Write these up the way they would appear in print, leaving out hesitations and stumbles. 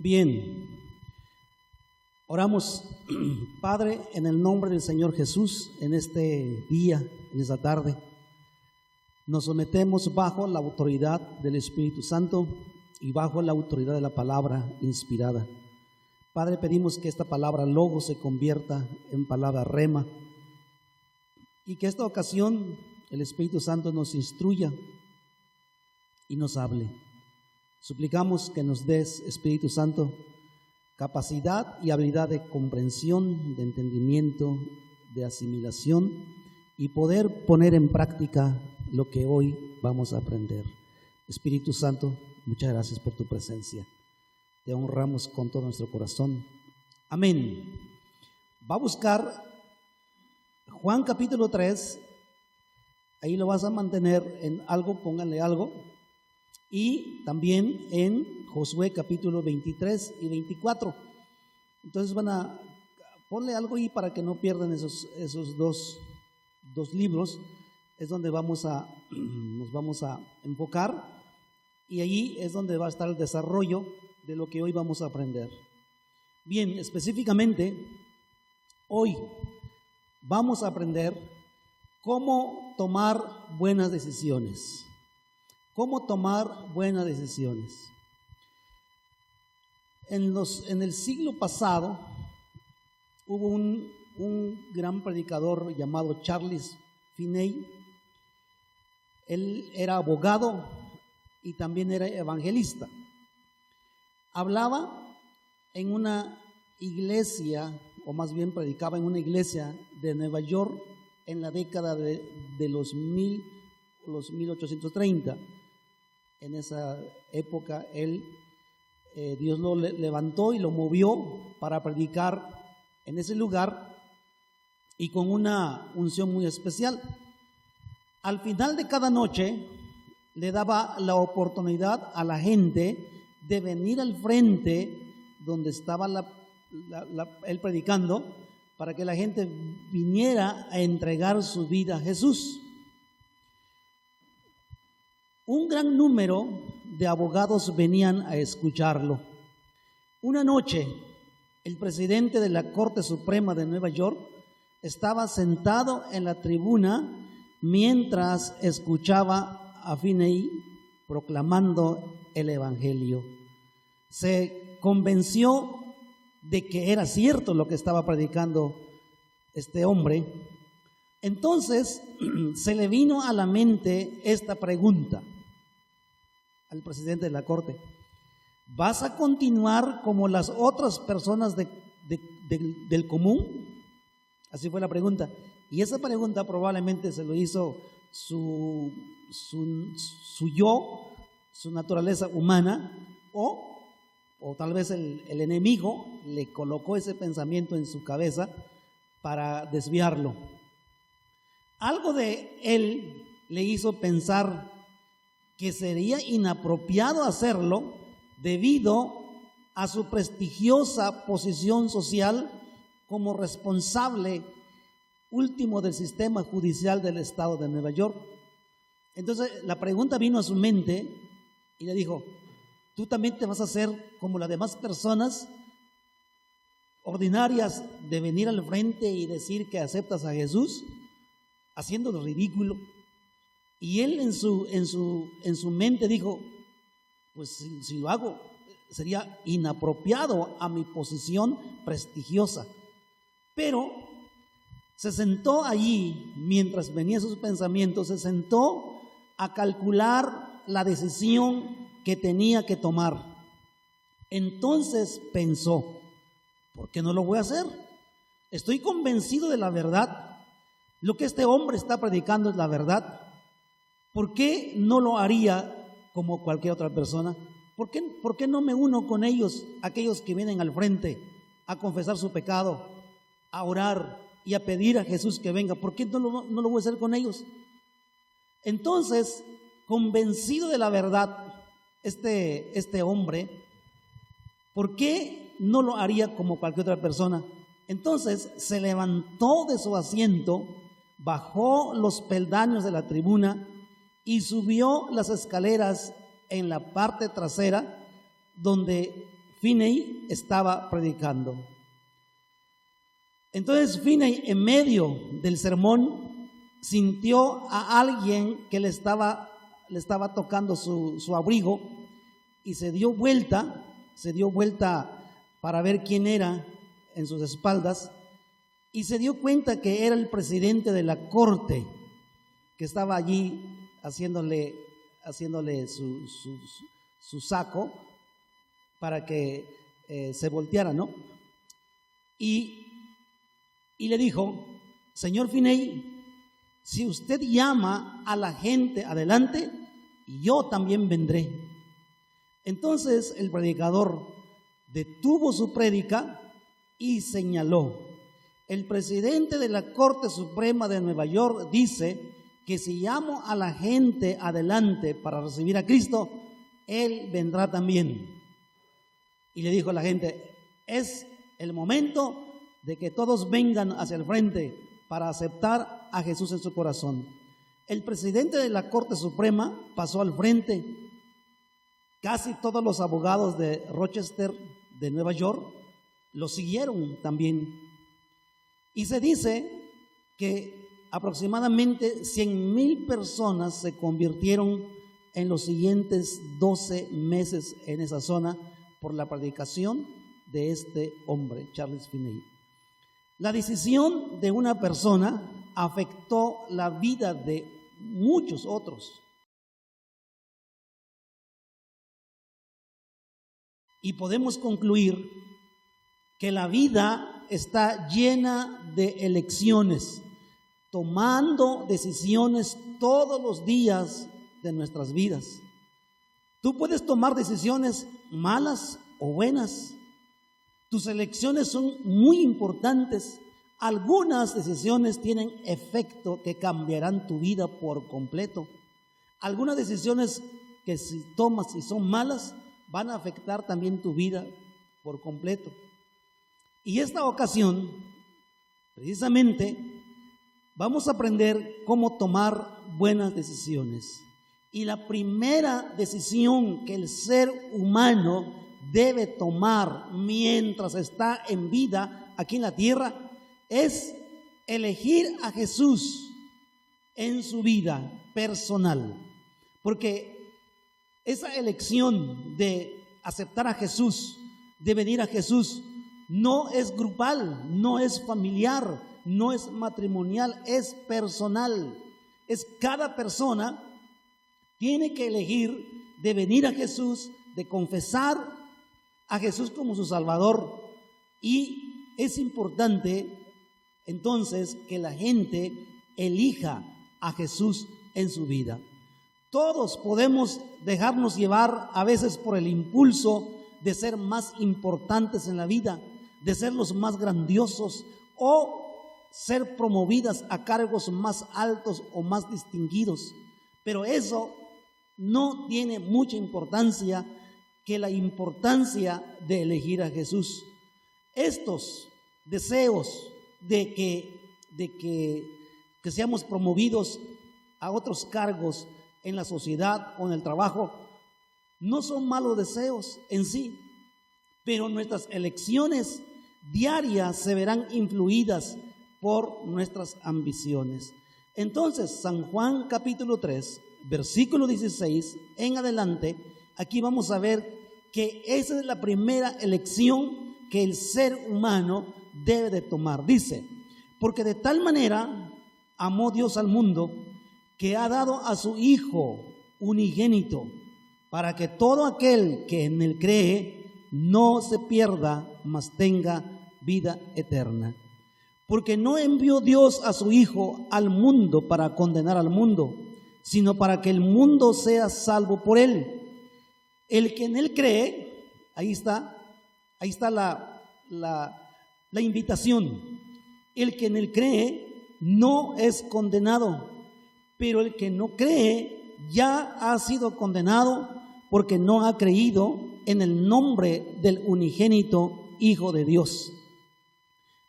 Bien, oramos. Padre, en el nombre del Señor Jesús, en este día, en esta tarde, nos sometemos bajo la autoridad del Espíritu Santo y bajo la autoridad de la palabra inspirada. Padre, pedimos que esta palabra Logos se convierta en palabra Rema y que esta ocasión el Espíritu Santo nos instruya y nos hable. Suplicamos que nos des, Espíritu Santo, capacidad y habilidad de comprensión, de entendimiento, de asimilación y poder poner en práctica lo que hoy vamos a aprender. Espíritu Santo, muchas gracias por tu presencia. Te honramos con todo nuestro corazón. Amén. Va a buscar Juan capítulo 3. Ahí lo vas a mantener en algo, pónganle algo. Y también en Josué capítulo 23 y 24. Entonces ponle algo ahí para que no pierdan esos dos libros. Es donde nos vamos a enfocar, y allí es donde va a estar el desarrollo de lo que hoy vamos a aprender. Bien, específicamente, hoy vamos a aprender cómo tomar buenas decisiones. ¿Cómo tomar buenas decisiones? En el siglo pasado hubo un gran predicador llamado Charles Finney. Él era abogado y también era evangelista. Hablaba en una iglesia, o más bien predicaba en una iglesia de Nueva York en la década de los 1830. En esa época Dios lo levantó y lo movió para predicar en ese lugar y con una unción muy especial. Al final de cada noche le daba la oportunidad a la gente de venir al frente donde estaba él predicando, para que la gente viniera a entregar su vida a Jesús. Un gran número de abogados venían a escucharlo. Una noche, el presidente de la Corte Suprema de Nueva York estaba sentado en la tribuna mientras escuchaba a Finney proclamando el Evangelio. Se convenció de que era cierto lo que estaba predicando este hombre. Entonces se le vino a la mente esta pregunta al presidente de la corte: ¿vas a continuar como las otras personas del común? Así fue la pregunta. Y esa pregunta probablemente se lo hizo su naturaleza humana, o tal vez el enemigo le colocó ese pensamiento en su cabeza para desviarlo. Algo de él le hizo pensar que sería inapropiado hacerlo debido a su prestigiosa posición social como responsable último del sistema judicial del estado de Nueva York. Entonces la pregunta vino a su mente y le dijo: ¿tú también te vas a hacer como las demás personas ordinarias de venir al frente y decir que aceptas a Jesús, haciéndolo ridículo? Y él en su mente dijo: pues si lo hago sería inapropiado a mi posición prestigiosa. Pero se sentó allí, mientras venían sus pensamientos, se sentó a calcular la decisión que tenía que tomar. Entonces pensó: ¿por qué no lo voy a hacer? Estoy convencido de la verdad. Lo que este hombre está predicando es la verdad. ¿Por qué no lo haría como cualquier otra persona? ¿Por qué no me uno con ellos, aquellos que vienen al frente a confesar su pecado, a orar y a pedir a Jesús que venga? ¿Por qué no lo voy a hacer con ellos? Entonces, convencido de la verdad, este hombre, ¿por qué no lo haría como cualquier otra persona? Entonces se levantó de su asiento, bajó los peldaños de la tribuna y subió las escaleras en la parte trasera, donde Finney estaba predicando. Entonces Finney, en medio del sermón, sintió a alguien que le estaba tocando su abrigo y se dio vuelta para ver quién era en sus espaldas, y se dio cuenta que era el presidente de la corte, que estaba allí haciéndole su saco para que se volteara, ¿no? Y le dijo: señor Finney, si usted llama a la gente adelante, yo también vendré. Entonces el predicador detuvo su prédica y señaló: el presidente de la Corte Suprema de Nueva York dice que si llamo a la gente adelante para recibir a Cristo, Él vendrá también. Y le dijo a la gente: es el momento de que todos vengan hacia el frente para aceptar a Jesús en su corazón. El presidente de la Corte Suprema pasó al frente. Casi todos los abogados de Rochester, de Nueva York, lo siguieron también. Y se dice que aproximadamente 100,000 personas se convirtieron en los siguientes 12 meses en esa zona por la predicación de este hombre, Charles Finney. La decisión de una persona afectó la vida de muchos otros. Y podemos concluir que la vida está llena de elecciones, tomando decisiones todos los días de nuestras vidas. Tú puedes tomar decisiones malas o buenas. Tus elecciones son muy importantes. Algunas decisiones tienen efecto que cambiarán tu vida por completo. Algunas decisiones que si tomas y son malas, van a afectar también tu vida por completo. Y esta ocasión, precisamente, vamos a aprender cómo tomar buenas decisiones. Y la primera decisión que el ser humano debe tomar mientras está en vida aquí en la tierra es elegir a Jesús en su vida personal. Porque esa elección de aceptar a Jesús, de venir a Jesús, no es grupal, no es familiar, no es matrimonial, es personal. Es cada persona tiene que elegir de venir a Jesús, de confesar a Jesús como su Salvador. Y es importante entonces que la gente elija a Jesús en su vida. Todos podemos dejarnos llevar a veces por el impulso de ser más importantes en la vida, de ser los más grandiosos o ser promovidas a cargos más altos o más distinguidos. Pero eso no tiene mucha importancia que la importancia de elegir a Jesús. Estos deseos de que seamos promovidos a otros cargos en la sociedad o en el trabajo no son malos deseos en sí, pero nuestras elecciones diarias se verán influidas por nuestras ambiciones. Entonces, San Juan capítulo 3, versículo 16 en adelante, aquí vamos a ver que esa es la primera elección que el ser humano debe de tomar. Dice: porque de tal manera amó Dios al mundo, que ha dado a su Hijo unigénito, para que todo aquel que en él cree no se pierda, mas tenga vida eterna. Porque no envió Dios a su Hijo al mundo para condenar al mundo, sino para que el mundo sea salvo por él. El que en él cree, ahí está la invitación. El que en él cree no es condenado, pero el que no cree ya ha sido condenado porque no ha creído en el nombre del unigénito Hijo de Dios.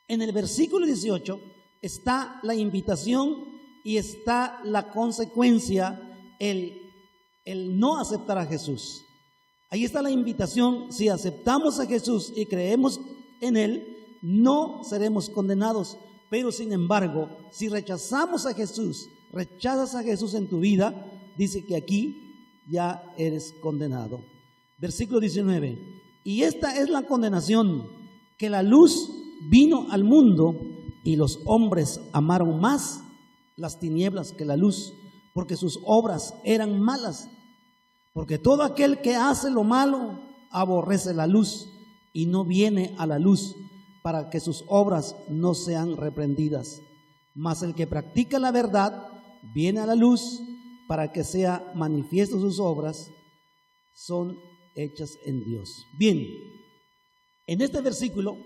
En el versículo 18 está la invitación y está la consecuencia, el no aceptar a Jesús. Ahí está la invitación. Si aceptamos a Jesús y creemos en Él, no seremos condenados. Pero sin embargo, si rechazamos a Jesús, rechazas a Jesús en tu vida, dice que aquí ya eres condenado. Versículo 19. Y esta es la condenación, que la luz vino al mundo y los hombres amaron más las tinieblas que la luz, porque sus obras eran malas. Porque todo aquel que hace lo malo aborrece la luz y no viene a la luz, para que sus obras no sean reprendidas. Mas el que practica la verdad viene a la luz, para que sea manifiesto sus obras son hechas en Dios. Bien, en este versículo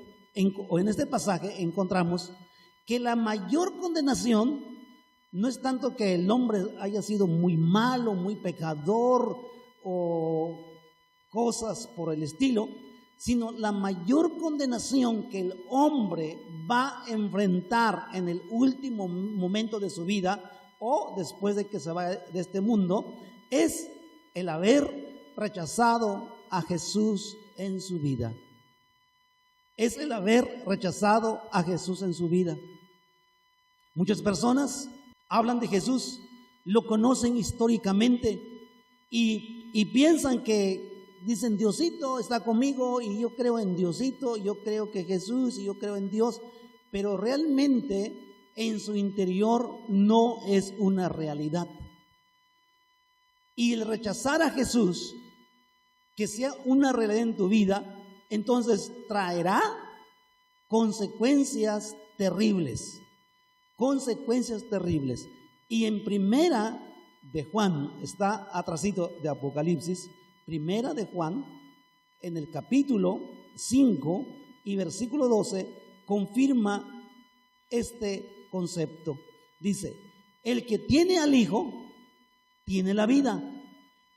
o en este pasaje encontramos que la mayor condenación no es tanto que el hombre haya sido muy malo, muy pecador o cosas por el estilo, sino la mayor condenación que el hombre va a enfrentar en el último momento de su vida o después de que se va de este mundo es el haber rechazado a Jesús en su vida. Es el haber rechazado a Jesús en su vida. Muchas personas hablan de Jesús, lo conocen históricamente y piensan que dicen Diosito está conmigo y yo creo en Diosito, yo creo que Jesús y yo creo en Dios, pero realmente en su interior no es una realidad. Y el rechazar a Jesús, que sea una realidad en tu vida, entonces traerá consecuencias terribles. Consecuencias terribles. Y en primera de Juan, está atrasito de Apocalipsis, primera de Juan, en el capítulo 5 y versículo 12, confirma este concepto. Dice, el que tiene al Hijo, tiene la vida.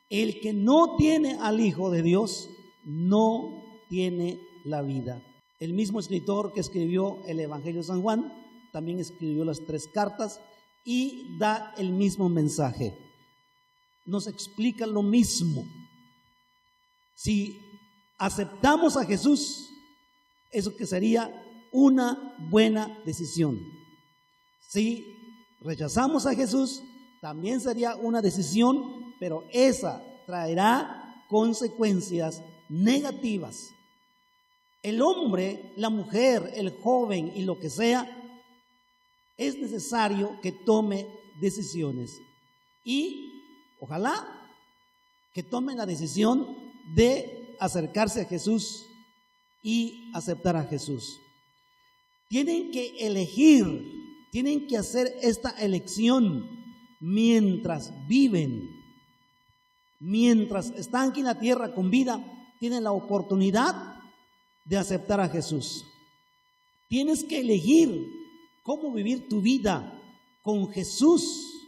El que no tiene al Hijo de Dios, no tiene la vida. El mismo escritor que escribió el Evangelio de San Juan, también escribió las 3 cartas y da el mismo mensaje. Nos explica lo mismo. Si aceptamos a Jesús, eso que sería una buena decisión. Si rechazamos a Jesús, también sería una decisión, pero esa traerá consecuencias negativas. El hombre, la mujer, el joven y lo que sea, es necesario que tome decisiones. Y ojalá que tomen la decisión de acercarse a Jesús y aceptar a Jesús. Tienen que elegir, tienen que hacer esta elección mientras viven, mientras están aquí en la tierra con vida, tienen la oportunidad de aceptar a Jesús. Tienes que elegir cómo vivir tu vida con Jesús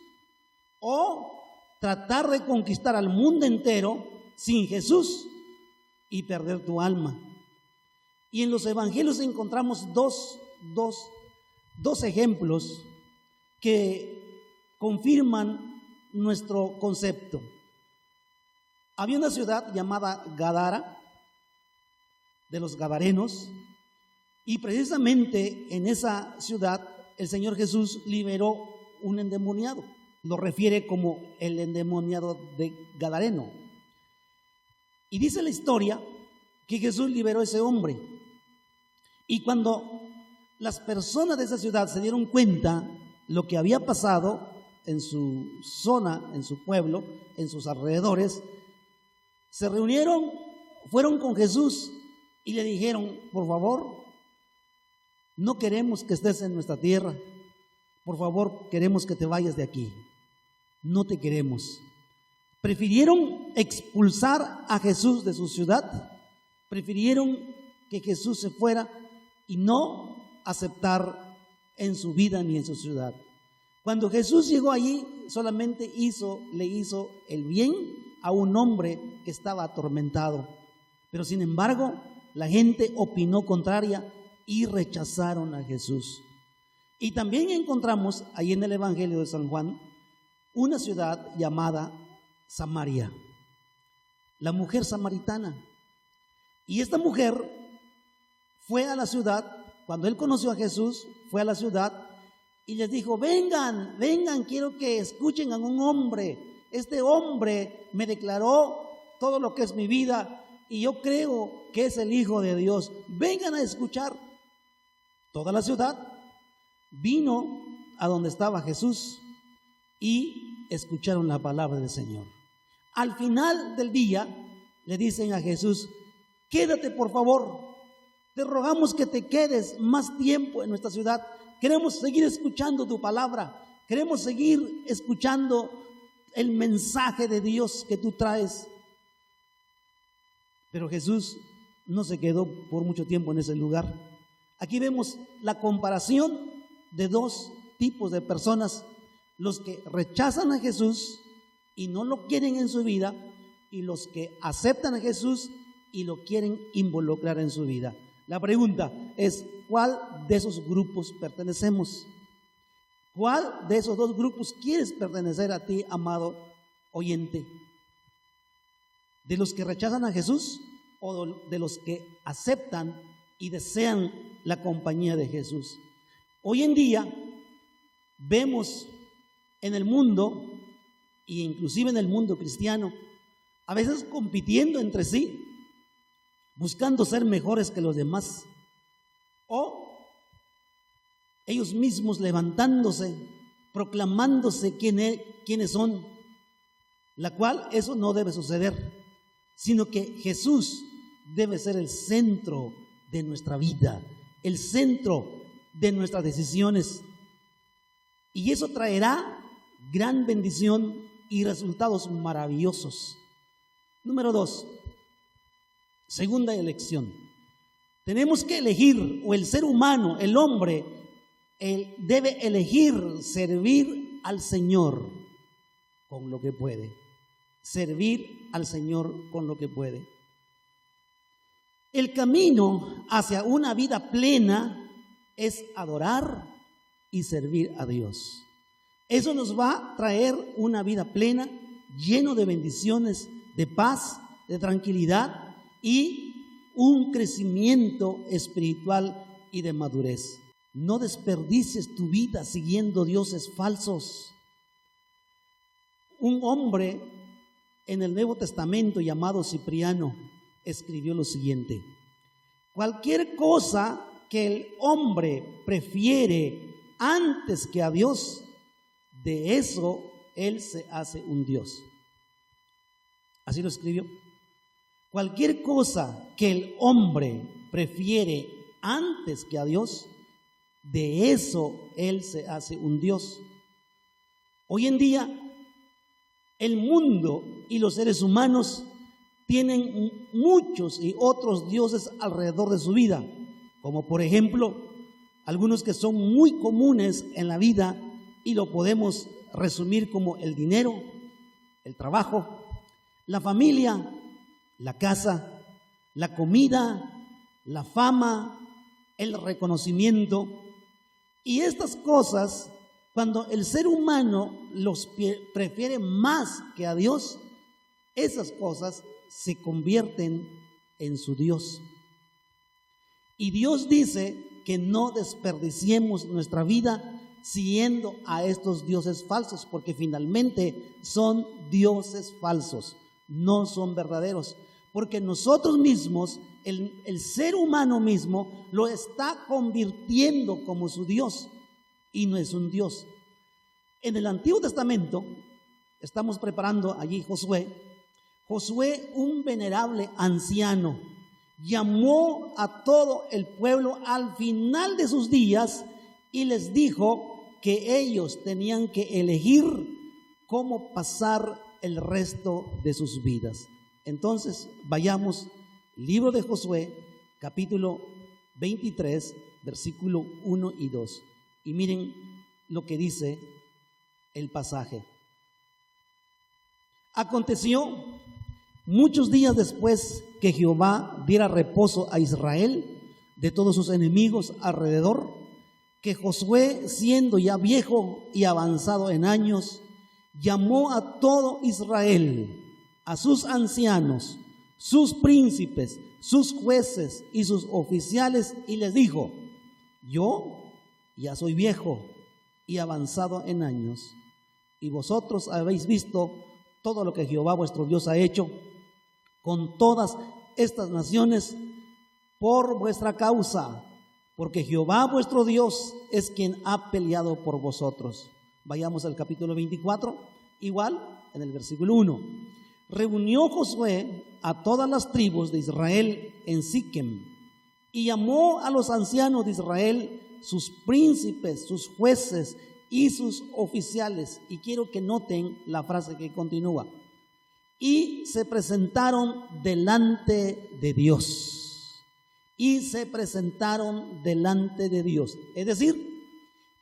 o tratar de conquistar al mundo entero sin Jesús y perder tu alma. Y en los evangelios encontramos dos ejemplos que confirman nuestro concepto. Había una ciudad llamada Gadara, de los gadarenos, y precisamente en esa ciudad el Señor Jesús liberó un endemoniado. Lo refiere como el endemoniado de Gadareno. Y dice la historia que Jesús liberó a ese hombre. Y cuando las personas de esa ciudad se dieron cuenta lo que había pasado en su zona, en su pueblo, en sus alrededores, se reunieron, fueron con Jesús y le dijeron, por favor, no queremos que estés en nuestra tierra, por favor, queremos que te vayas de aquí, no te queremos. Prefirieron expulsar a Jesús de su ciudad, prefirieron que Jesús se fuera y no aceptar en su vida ni en su ciudad. Cuando Jesús llegó allí, solamente le hizo el bien a un hombre que estaba atormentado. Pero sin embargo, la gente opinó contraria y rechazaron a Jesús. Y también encontramos ahí en el Evangelio de San Juan una ciudad llamada Samaria. la mujer samaritana. Y esta mujer fue a la ciudad, cuando él conoció a Jesús, fue a la ciudad y les dijo: vengan, vengan, quiero que escuchen a un hombre. Este hombre me declaró todo lo que es mi vida y yo creo que es el Hijo de Dios. Vengan a escuchar. Toda la ciudad vino a donde estaba Jesús y escucharon la palabra del Señor. Al final del día le dicen a Jesús: quédate por favor, te rogamos que te quedes más tiempo en nuestra ciudad. Queremos seguir escuchando tu palabra, queremos seguir escuchando el mensaje de Dios que tú traes. Pero Jesús no se quedó por mucho tiempo en ese lugar. Aquí vemos la comparación de dos tipos de personas: los que rechazan a Jesús y no lo quieren en su vida, y los que aceptan a Jesús y lo quieren involucrar en su vida. La pregunta es: ¿cuál de esos grupos pertenecemos? ¿Cuál de esos dos grupos quieres pertenecer a ti, amado oyente? ¿De los que rechazan a Jesús o de los que aceptan y desean la compañía de Jesús? Hoy en día vemos en el mundo, e inclusive en el mundo cristiano, a veces compitiendo entre sí, buscando ser mejores que los demás, o ellos mismos levantándose, proclamándose quiénes son, la cual eso no debe suceder, sino que Jesús debe ser el centro de nuestra vida, el centro de nuestras decisiones, y eso traerá gran bendición y resultados maravillosos. Número 2, segunda elección. Tenemos que elegir, o el ser humano, el hombre, debe elegir servir al Señor con lo que puede. Servir al Señor con lo que puede. El camino hacia una vida plena es adorar y servir a Dios. Eso nos va a traer una vida plena, lleno de bendiciones, de paz, de tranquilidad y un crecimiento espiritual y de madurez. No desperdicies tu vida siguiendo dioses falsos. Un hombre en el Nuevo Testamento llamado Cipriano escribió lo siguiente: cualquier cosa que el hombre prefiere antes que a Dios, de eso él se hace un Dios. Así lo escribió. Cualquier cosa que el hombre prefiere antes que a Dios, de eso él se hace un Dios. Hoy en día, el mundo y los seres humanos tienen muchos y otros dioses alrededor de su vida, como por ejemplo, algunos que son muy comunes en la vida y lo podemos resumir como el dinero, el trabajo, la familia, la casa, la comida, la fama, el reconocimiento. Y estas cosas, cuando el ser humano los prefiere más que a Dios, esas cosas se convierten en su Dios. Y Dios dice que no desperdiciemos nuestra vida siguiendo a estos dioses falsos, porque finalmente son dioses falsos, no son verdaderos, porque nosotros mismos, el ser humano mismo, lo está convirtiendo como su Dios y no es un Dios. En el Antiguo Testamento, estamos preparando allí Josué, un venerable anciano, llamó a todo el pueblo al final de sus días y les dijo que ellos tenían que elegir cómo pasar el resto de sus vidas. Entonces, vayamos, libro de Josué, capítulo 23, versículo 1 y 2. Y miren lo que dice el pasaje. Aconteció muchos días después que Jehová diera reposo a Israel de todos sus enemigos alrededor, que Josué, siendo ya viejo y avanzado en años, llamó a todo Israel a sus ancianos, sus príncipes, sus jueces y sus oficiales y les dijo: yo ya soy viejo y avanzado en años, y vosotros habéis visto todo lo que Jehová vuestro Dios ha hecho con todas estas naciones por vuestra causa, porque Jehová vuestro Dios es quien ha peleado por vosotros. Vayamos al capítulo 24, igual en el versículo 1. Reunió Josué a todas las tribus de Israel en Siquem y llamó a los ancianos de Israel, sus príncipes, sus jueces y sus oficiales. Y quiero que noten la frase que continúa: y se presentaron delante de Dios. Y se presentaron delante de Dios. Es decir,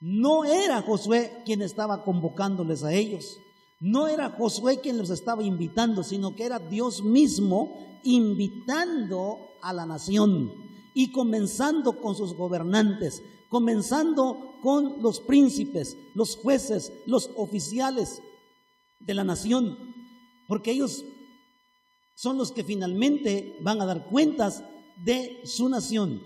no era Josué quien estaba convocándoles a ellos. No era Josué quien los estaba invitando, sino que era Dios mismo invitando a la nación. Y comenzando con sus gobernantes, comenzando con los príncipes, los jueces, los oficiales de la nación. Porque ellos son los que finalmente van a dar cuentas de su nación.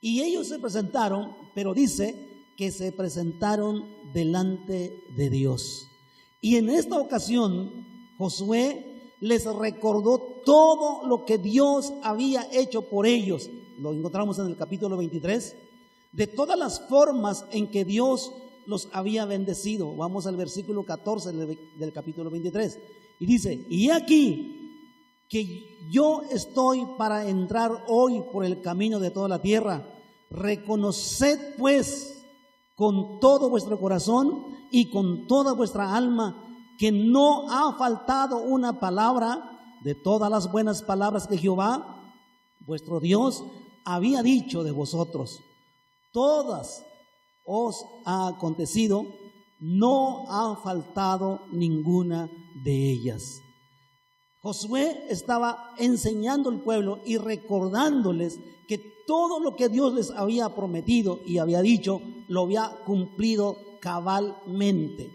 Y ellos se presentaron, pero dice que se presentaron delante de Dios. Y en esta ocasión Josué les recordó todo lo que Dios había hecho por ellos. Lo encontramos en el capítulo 23, de todas las formas en que Dios los había bendecido. Vamos al versículo 14 del capítulo 23. Y dice: y aquí que yo estoy para entrar hoy por el camino de toda la tierra. Reconoced pues con todo vuestro corazón y con toda vuestra alma que no ha faltado una palabra de todas las buenas palabras que Jehová vuestro Dios había dicho de vosotros. Todas os ha acontecido, no ha faltado ninguna de ellas. Josué estaba enseñando al pueblo y recordándoles que todo lo que Dios les había prometido y había dicho, lo había cumplido cabalmente.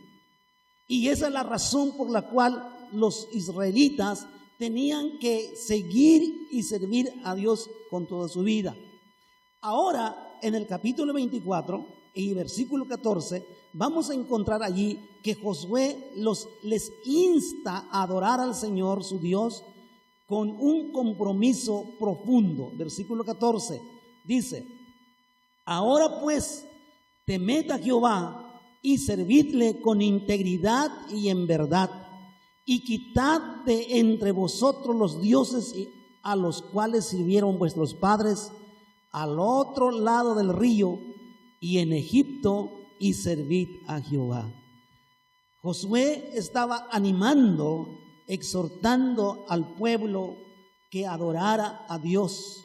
Y esa es la razón por la cual los israelitas tenían que seguir y servir a Dios con toda su vida. Ahora, en el capítulo 24 y versículo 14, vamos a encontrar allí que Josué les insta a adorar al Señor su Dios con un compromiso profundo. Versículo 14 dice: ahora pues temed a Jehová y servidle con integridad y en verdad, y quitad de entre vosotros los dioses a los cuales sirvieron vuestros padres al otro lado del río y en Egipto, y servid a Jehová. Josué estaba animando, exhortando al pueblo que adorara a Dios,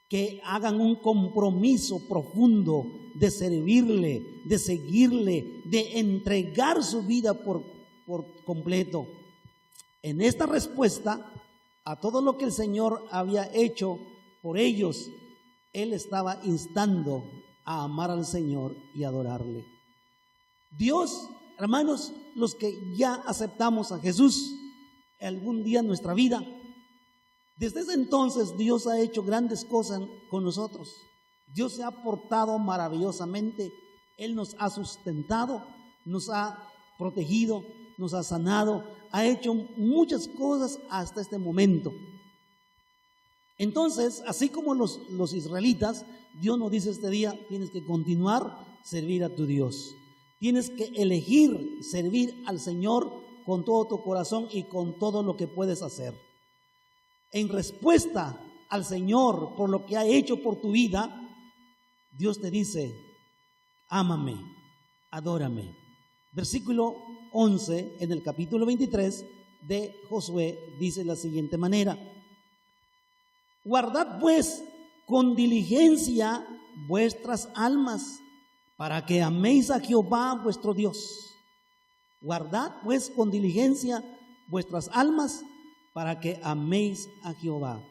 que hagan un compromiso profundo de servirle, de seguirle, de entregar su vida por completo. En esta respuesta a todo lo que el Señor había hecho por ellos, Él estaba instando a amar al Señor y adorarle. Dios, hermanos, los que ya aceptamos a Jesús algún día en nuestra vida, desde ese entonces Dios ha hecho grandes cosas con nosotros. Dios se ha portado maravillosamente. Él nos ha sustentado, nos ha protegido, nos ha sanado, ha hecho muchas cosas hasta este momento. Entonces, así como los israelitas, Dios nos dice este día: tienes que continuar servir a tu Dios. Tienes que elegir servir al Señor con todo tu corazón y con todo lo que puedes hacer. En respuesta al Señor por lo que ha hecho por tu vida, Dios te dice: ámame, adórame. Versículo 11 en el capítulo 23 de Josué dice de la siguiente manera: guardad pues con diligencia vuestras almas, para que améis a Jehová vuestro Dios. Guardad pues con diligencia vuestras almas, para que améis a Jehová.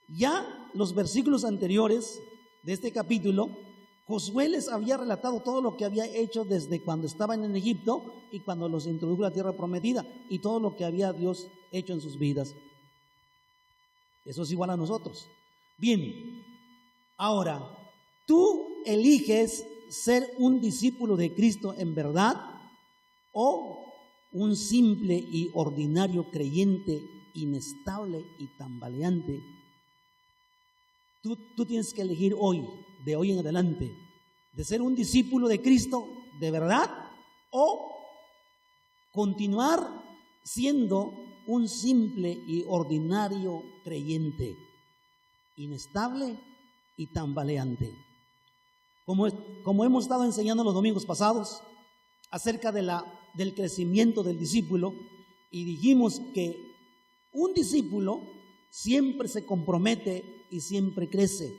Ya los versículos anteriores de este capítulo, Josué les había relatado todo lo que había hecho desde cuando estaban en Egipto y cuando los introdujo a la tierra prometida, y todo lo que había Dios hecho en sus vidas. Eso es igual a nosotros. Bien, ahora, tú eliges ser un discípulo de Cristo en verdad o un simple y ordinario creyente inestable y tambaleante. Tú tienes que elegir hoy, de hoy en adelante, de ser un discípulo de Cristo de verdad o continuar siendo un simple y ordinario creyente inestable y tambaleante. Como hemos estado enseñando los domingos pasados acerca del crecimiento del discípulo, y dijimos que un discípulo siempre se compromete y siempre crece.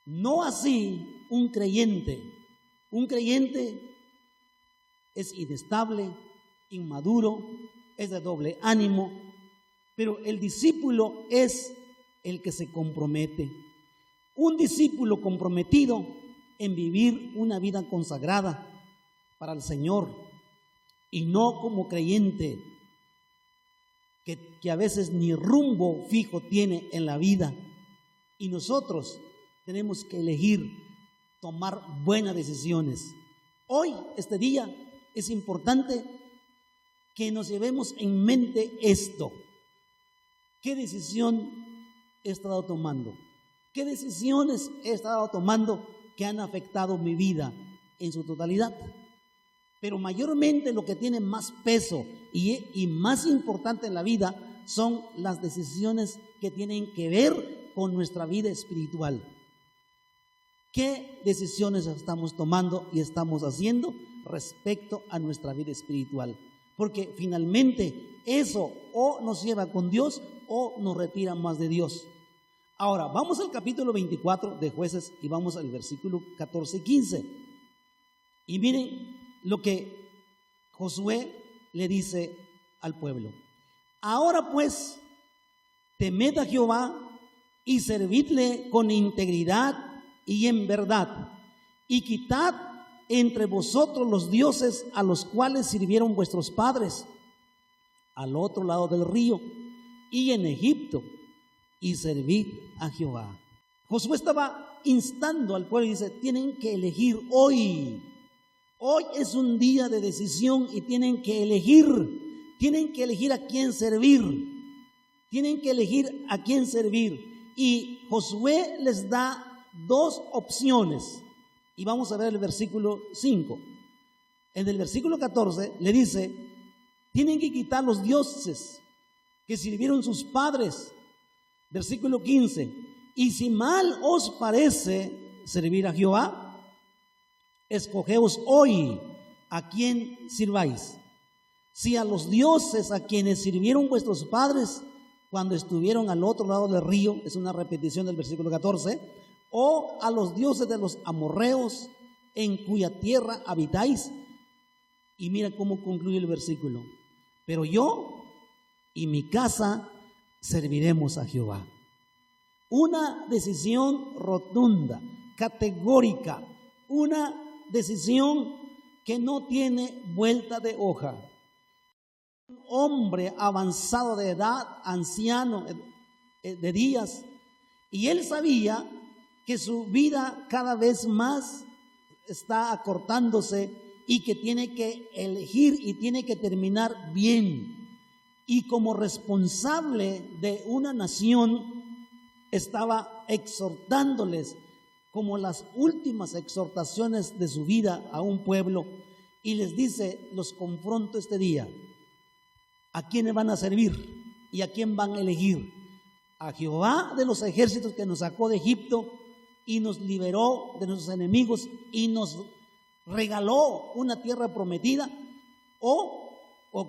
No así un creyente. Un creyente es inestable, inmaduro, es de doble ánimo, pero el discípulo es el que se compromete. Un discípulo comprometido en vivir una vida consagrada para el Señor, y no como creyente que a veces ni rumbo fijo tiene en la vida. Y nosotros tenemos que elegir tomar buenas decisiones. Hoy, este día, es importante que nos llevemos en mente esto. ¿Qué decisión he estado tomando? ¿Qué decisiones he estado tomando que han afectado mi vida en su totalidad? Pero mayormente lo que tiene más peso y más importante en la vida son las decisiones que tienen que ver con nuestra vida espiritual. ¿Qué decisiones estamos tomando y estamos haciendo respecto a nuestra vida espiritual? Porque finalmente eso o nos lleva con Dios o nos retira más de Dios. Ahora, vamos al capítulo 24 de Jueces y vamos al versículo 14 y 15. Y miren lo que Josué le dice al pueblo. Ahora pues, temed a Jehová y servidle con integridad y en verdad, y quitad entre vosotros los dioses a los cuales sirvieron vuestros padres al otro lado del río y en Egipto, y servid a Jehová. Josué estaba instando al pueblo y dice, tienen que elegir hoy. Hoy es un día de decisión y tienen que elegir a quién servir. Tienen que elegir a quién servir. Y Josué les da dos opciones. Y vamos a ver el versículo 5. En el versículo 14 le dice, tienen que quitar los dioses que sirvieron sus padres. Versículo 15, y si mal os parece servir a Jehová, escogeos hoy a quién sirváis. Si a los dioses a quienes sirvieron vuestros padres cuando estuvieron al otro lado del río, es una repetición del versículo 14, o a los dioses de los amorreos en cuya tierra habitáis. Y mira cómo concluye el versículo. Pero yo y mi casa serviremos a Jehová. Una decisión rotunda, categórica, una decisión que no tiene vuelta de hoja. Un hombre avanzado de edad, anciano de días, y él sabía que su vida cada vez más está acortándose y que tiene que elegir y tiene que terminar bien. Y como responsable de una nación, estaba exhortándoles como las últimas exhortaciones de su vida a un pueblo, y les dice, los confronto este día, ¿a quiénes van a servir y a quién van a elegir? A Jehová de los ejércitos, que nos sacó de Egipto y nos liberó de nuestros enemigos y nos regaló una tierra prometida, o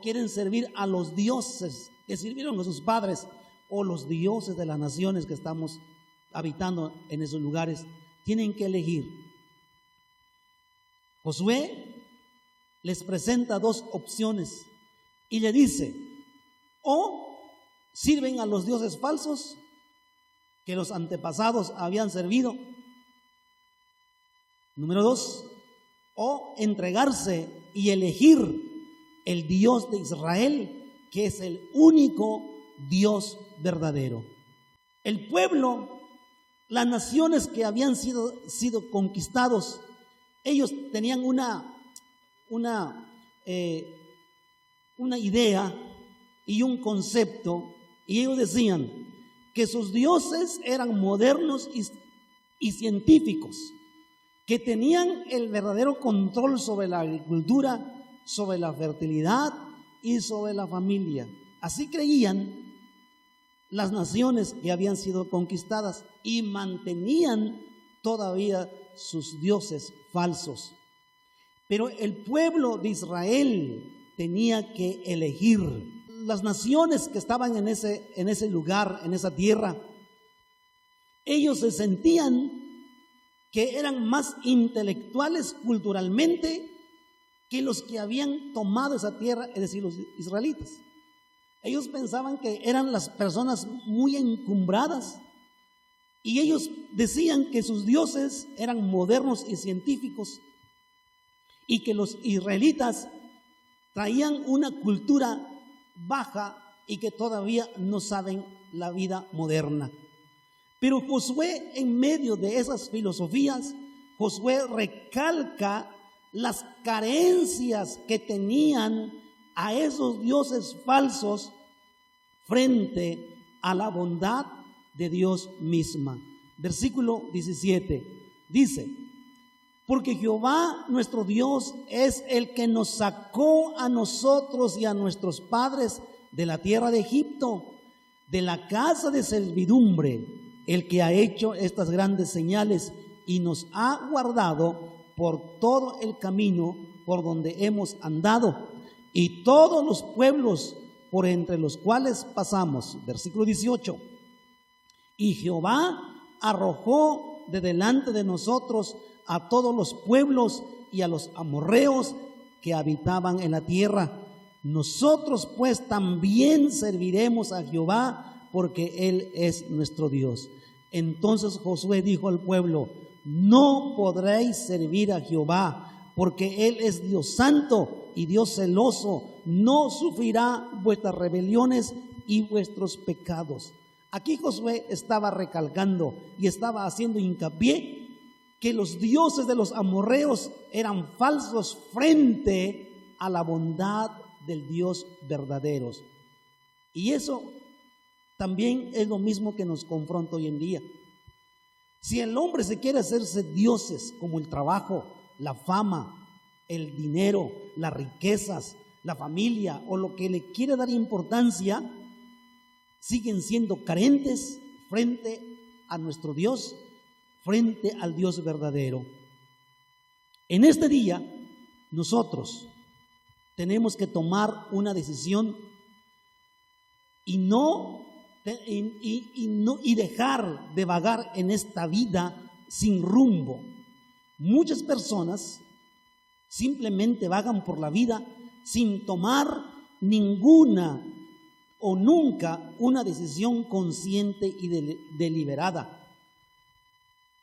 quieren servir a los dioses que sirvieron a sus padres, o los dioses de las naciones que estamos habitando en esos lugares. Tienen que elegir. Josué les presenta dos opciones y le dice, o sirven a los dioses falsos que los antepasados habían servido, Número 2, o entregarse y elegir el Dios de Israel, que es el único Dios verdadero. El pueblo, las naciones que habían sido conquistados, ellos tenían una idea y un concepto, y ellos decían que sus dioses eran modernos y científicos, que tenían el verdadero control sobre la agricultura, sobre la fertilidad y sobre la familia. Así creían las naciones que habían sido conquistadas y mantenían todavía sus dioses falsos. Pero el pueblo de Israel tenía que elegir. Las naciones que estaban en ese lugar, en esa tierra, ellos se sentían que eran más intelectuales culturalmente que los que habían tomado esa tierra, es decir, los israelitas. Ellos pensaban que eran las personas muy encumbradas y ellos decían que sus dioses eran modernos y científicos y que los israelitas traían una cultura baja y que todavía no saben la vida moderna. Pero Josué, en medio de esas filosofías, Josué recalca las carencias que tenían a esos dioses falsos frente a la bondad de Dios misma. Versículo 17 dice: porque Jehová nuestro Dios es el que nos sacó a nosotros y a nuestros padres de la tierra de Egipto, de la casa de servidumbre, el que ha hecho estas grandes señales y nos ha guardado por todo el camino por donde hemos andado y todos los pueblos por entre los cuales pasamos. Versículo 18. Y Jehová arrojó de delante de nosotros a todos los pueblos y a los amorreos que habitaban en la tierra. Nosotros pues también serviremos a Jehová, porque Él es nuestro Dios. Entonces Josué dijo al pueblo: no podréis servir a Jehová, porque Él es Dios santo y Dios celoso, no sufrirá vuestras rebeliones y vuestros pecados. Aquí Josué estaba recalcando y estaba haciendo hincapié que los dioses de los amorreos eran falsos frente a la bondad del Dios verdadero. Y eso también es lo mismo que nos confronta hoy en día. Si el hombre se quiere hacerse dioses como el trabajo, la fama, el dinero, las riquezas, la familia o lo que le quiere dar importancia, siguen siendo carentes frente a nuestro Dios, frente al Dios verdadero. En este día, nosotros tenemos que tomar una decisión y dejar de vagar en esta vida sin rumbo. Muchas personas simplemente vagan por la vida sin tomar ninguna o nunca una decisión consciente y deliberada.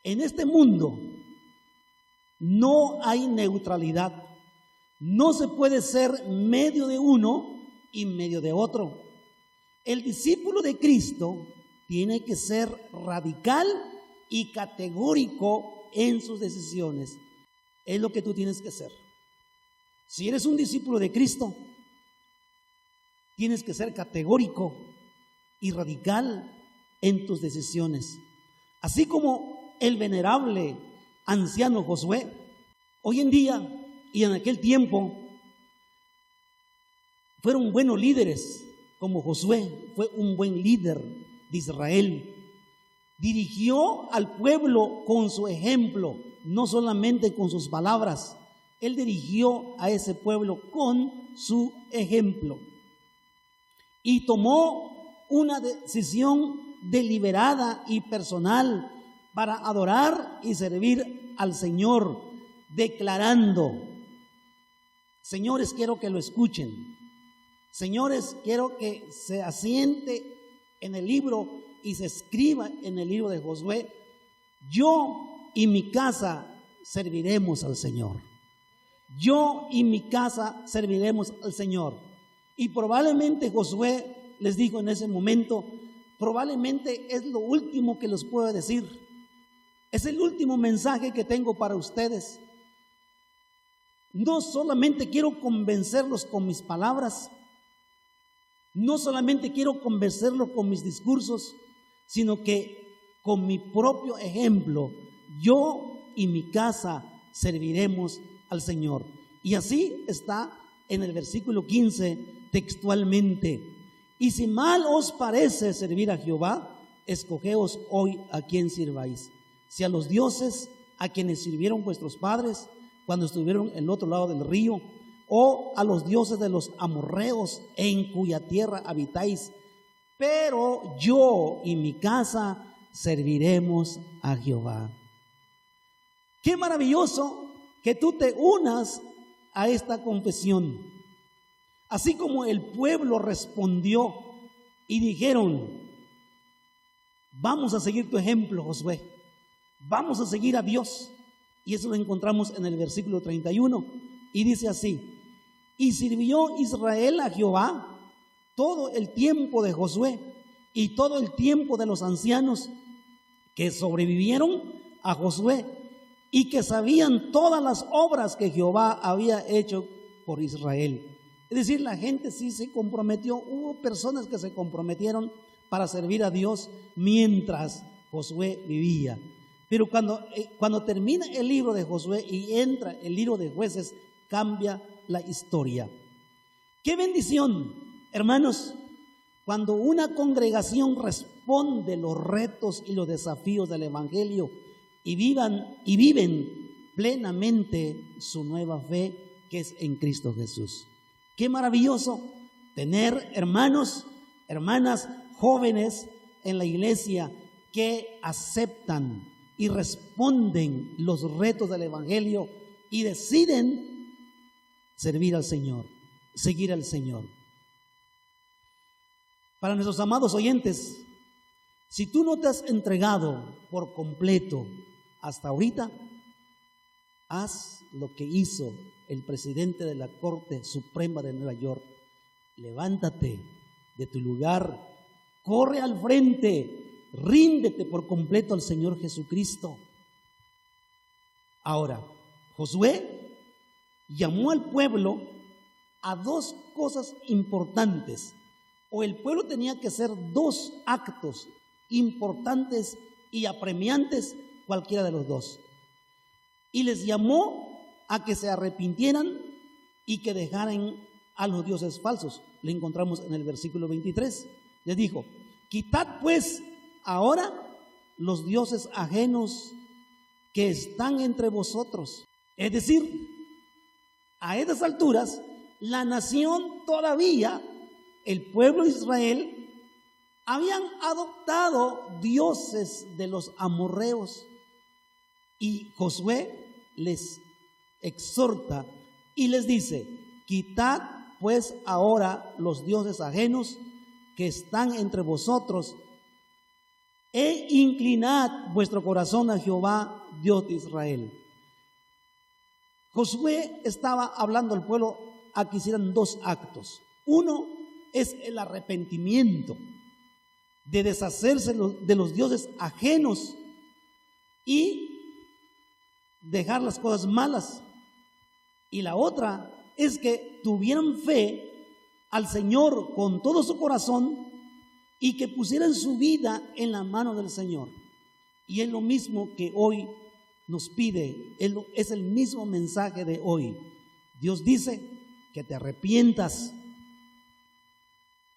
En este mundo no hay neutralidad. No se puede ser medio de uno y medio de otro. El discípulo de Cristo tiene que ser radical y categórico en sus decisiones. Es lo que tú tienes que ser. Si eres un discípulo de Cristo, tienes que ser categórico y radical en tus decisiones. Así como el venerable anciano Josué, hoy en día y en aquel tiempo fueron buenos líderes. Como Josué fue un buen líder de Israel, dirigió al pueblo con su ejemplo, no solamente con sus palabras. Él dirigió a ese pueblo con su ejemplo y tomó una decisión deliberada y personal para adorar y servir al Señor, declarando: señores, quiero que lo escuchen. Señores, quiero que se asiente en el libro y se escriba en el libro de Josué: yo y mi casa serviremos al Señor. Yo y mi casa serviremos al Señor. Y probablemente Josué les dijo en ese momento, probablemente es lo último que les puedo decir. Es el último mensaje que tengo para ustedes. No solamente quiero convencerlos con mis palabras, no solamente quiero convencerlos con mis discursos, sino que con mi propio ejemplo, yo y mi casa serviremos al Señor. Y así está en el versículo 15 textualmente. Y si mal os parece servir a Jehová, escogeos hoy a quién sirváis. Si a los dioses a quienes sirvieron vuestros padres cuando estuvieron en el otro lado del río, o a los dioses de los amorreos en cuya tierra habitáis, pero yo y mi casa serviremos a Jehová. Qué maravilloso que tú te unas a esta confesión. Así como el pueblo respondió y dijeron, vamos a seguir tu ejemplo, Josué, vamos a seguir a Dios. Y eso lo encontramos en el versículo 31 y dice así: y sirvió Israel a Jehová todo el tiempo de Josué y todo el tiempo de los ancianos que sobrevivieron a Josué y que sabían todas las obras que Jehová había hecho por Israel. Es decir, la gente sí se comprometió, hubo personas que se comprometieron para servir a Dios mientras Josué vivía. Pero cuando termina el libro de Josué y entra el libro de Jueces, cambia la historia. ¡Qué bendición, hermanos! Cuando una congregación responde los retos y los desafíos del Evangelio y viven plenamente su nueva fe que es en Cristo Jesús. Qué maravilloso tener hermanos, hermanas, jóvenes en la iglesia que aceptan y responden los retos del Evangelio y deciden servir al Señor, seguir al Señor. Para nuestros amados oyentes, si tú no te has entregado por completo hasta ahorita, haz lo que hizo el presidente de la Corte Suprema de Nueva York. Levántate de tu lugar, corre al frente, ríndete por completo al Señor Jesucristo. Ahora, Josué llamó al pueblo a dos cosas importantes, o el pueblo tenía que hacer dos actos importantes y apremiantes, cualquiera de los dos. Y les llamó a que se arrepintieran y que dejaran a los dioses falsos. Lo encontramos en el versículo 23. Les dijo: quitad pues ahora los dioses ajenos que están entre vosotros. Es decir, a estas alturas, la nación todavía, el pueblo de Israel, habían adoptado dioses de los amorreos. Y Josué les exhorta y les dice: quitad pues ahora los dioses ajenos que están entre vosotros e inclinad vuestro corazón a Jehová, Dios de Israel. Josué estaba hablando al pueblo a que hicieran dos actos. Uno es el arrepentimiento de deshacerse de los dioses ajenos y dejar las cosas malas. Y la otra es que tuvieran fe al Señor con todo su corazón y que pusieran su vida en la mano del Señor. Y es lo mismo que hoy nos pide, es el mismo mensaje de hoy. Dios dice que te arrepientas,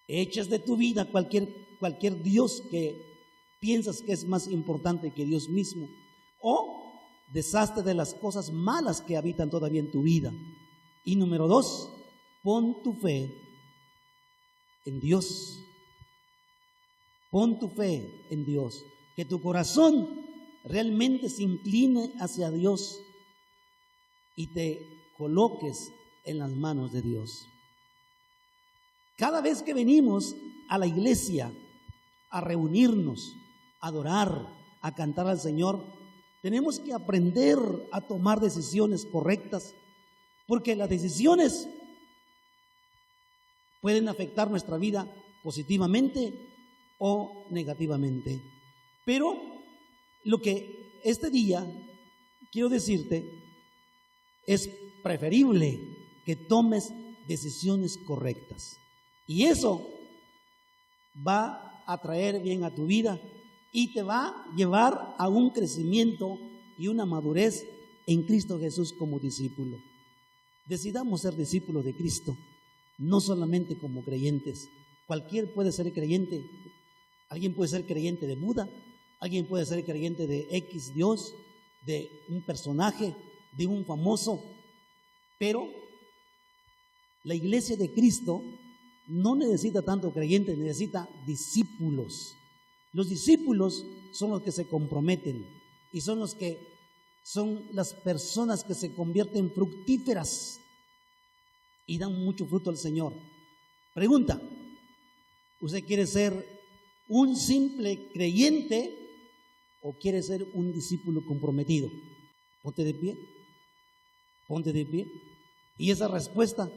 eches de tu vida cualquier Dios que piensas que es más importante que Dios mismo, o deshazte de las cosas malas que habitan todavía en tu vida. Y número dos, pon tu fe en Dios. Pon tu fe en Dios, que tu corazón realmente se incline hacia Dios y te coloques en las manos de Dios. Cada vez que venimos a la iglesia a reunirnos, a adorar, a cantar al Señor, Tenemos que aprender a tomar decisiones correctas, porque las decisiones pueden afectar nuestra vida positivamente o negativamente. Pero lo que este día quiero decirte es preferible que tomes decisiones correctas. Y eso va a traer bien a tu vida y te va a llevar a un crecimiento y una madurez en Cristo Jesús como discípulo. Decidamos ser discípulos de Cristo, no solamente como creyentes. Cualquier puede ser creyente. Alguien puede ser creyente de Buda, alguien puede ser creyente de X Dios, de un personaje, de un famoso, pero la iglesia de Cristo no necesita tanto creyentes, necesita discípulos. Los discípulos son los que se comprometen y son las personas que se convierten fructíferas y dan mucho fruto al Señor. Pregunta: ¿usted quiere ser un simple creyente o quiere ser un discípulo comprometido? Ponte de pie, ponte de pie. Y esa respuesta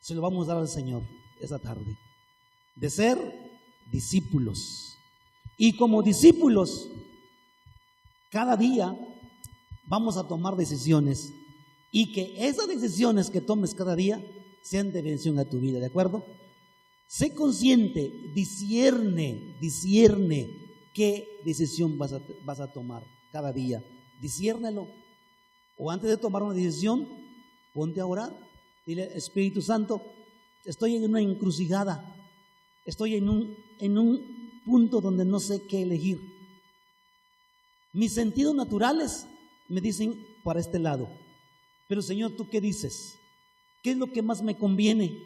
se lo vamos a dar al Señor esa tarde, de ser discípulos. Y como discípulos, cada día vamos a tomar decisiones, y que esas decisiones que tomes cada día sean de bendición a tu vida, ¿de acuerdo? Sé consciente, discierne qué decisión vas a tomar cada día. Disciérnelo. O antes de tomar una decisión, ponte a orar. Dile: Espíritu Santo, estoy en una encrucijada, estoy en un punto donde no sé qué elegir. Mis sentidos naturales me dicen para este lado, pero Señor, ¿tú qué dices? ¿Qué es lo que más me conviene?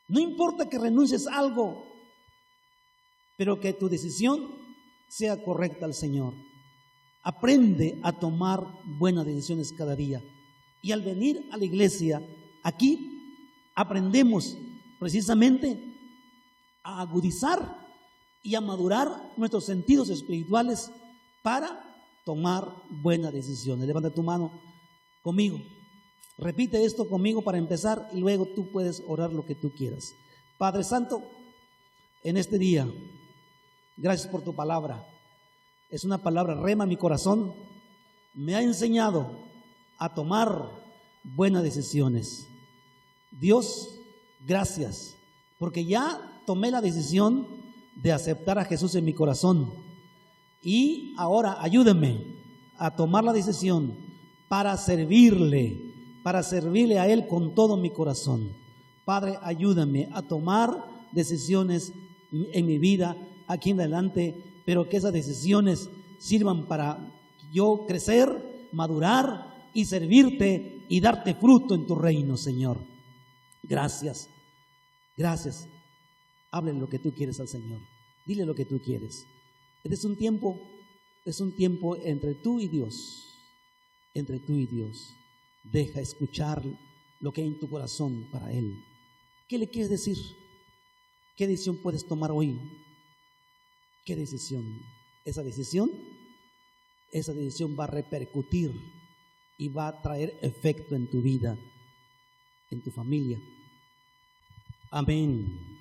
No importa que renuncies a algo, pero que tu decisión sea correcta al Señor. Aprende a tomar buenas decisiones cada día. Y al venir a la iglesia, aquí aprendemos precisamente a agudizar y a madurar nuestros sentidos espirituales para tomar buenas decisiones. Levanta tu mano conmigo. Repite esto conmigo para empezar y luego tú puedes orar lo que tú quieras. Padre Santo, en este día, gracias por tu palabra. Es una palabra rema en mi corazón. Me ha enseñado a tomar buenas decisiones. Dios, gracias, porque ya tomé la decisión de aceptar a Jesús en mi corazón. Y ahora ayúdame a tomar la decisión para servirle a Él con todo mi corazón. Padre, ayúdame a tomar decisiones en mi vida aquí en adelante, pero que esas decisiones sirvan para yo crecer, madurar y servirte y darte fruto en tu reino, Señor. Gracias, gracias. Háblale lo que tú quieres al Señor. Dile lo que tú quieres. Este es un tiempo entre tú y Dios. Entre tú y Dios. Deja escuchar lo que hay en tu corazón para Él. ¿Qué le quieres decir? ¿Qué decisión puedes tomar hoy? ¿Qué decisión? Esa decisión va a repercutir y va a traer efecto en tu vida, en tu familia. Amén.